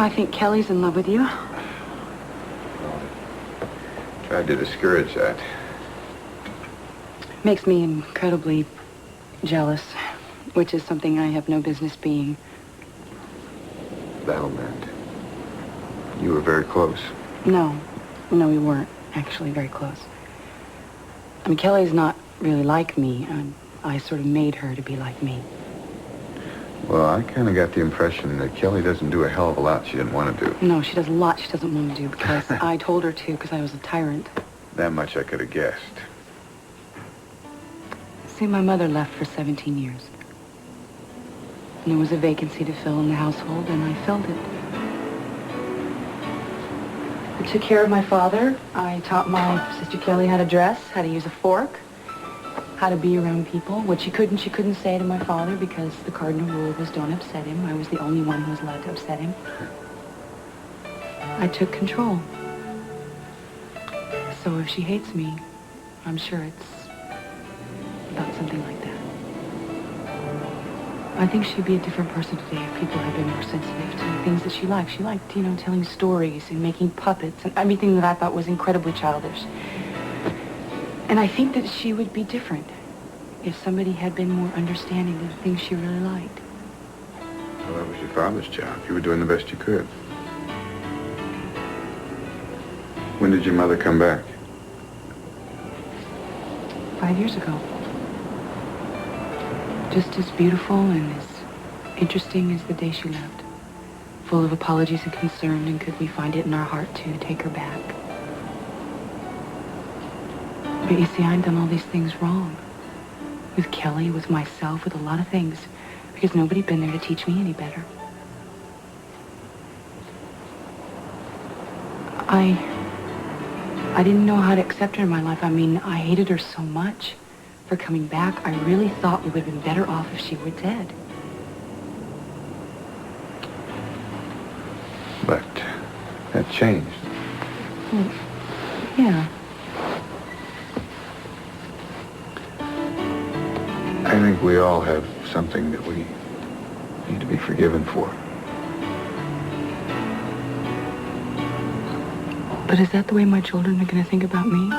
I think Kelly's in love with you. Tried to discourage that. Makes me incredibly jealous, which is something I have no business being. That'll mend. You were very close. No, we weren't actually very close. I mean, Kelly's not really like me. I sort of made her to be like me. Well, I kind of got the impression that Kelly doesn't do a hell of a lot she didn't want to do. No, she does a lot she doesn't want to do because I told her to because I was a tyrant. That much I could have guessed. See, my mother left for 17 years. And there was a vacancy to fill in the household, and I filled it. I took care of my father. I taught my sister Kelly how to dress, how to use a fork, how to be around people. What she couldn't say to my father because the cardinal rule was don't upset him. I was the only one who was allowed to upset him. I took control. So if she hates me, I'm sure it's about something like that. I think she'd be a different person today if people had been more sensitive to the things that she liked. She liked, telling stories and making puppets and everything that I thought was incredibly childish. And I think that she would be different if somebody had been more understanding of the things she really liked. Well, that was your father's job. You were doing the best you could. When did your mother come back? 5 years ago. Just as beautiful and as interesting as the day she left. Full of apologies and concern, and could we find it in our heart to take her back? But you see, I'd done all these things wrong. With Kelly, with myself, with a lot of things. Because nobody'd been there to teach me any better. I didn't know how to accept her in my life. I mean, I hated her so much for coming back. I really thought we would have been better off if she were dead. But that changed. Well, yeah. I think we all have something that we need to be forgiven for. But is that the way my children are going to think about me?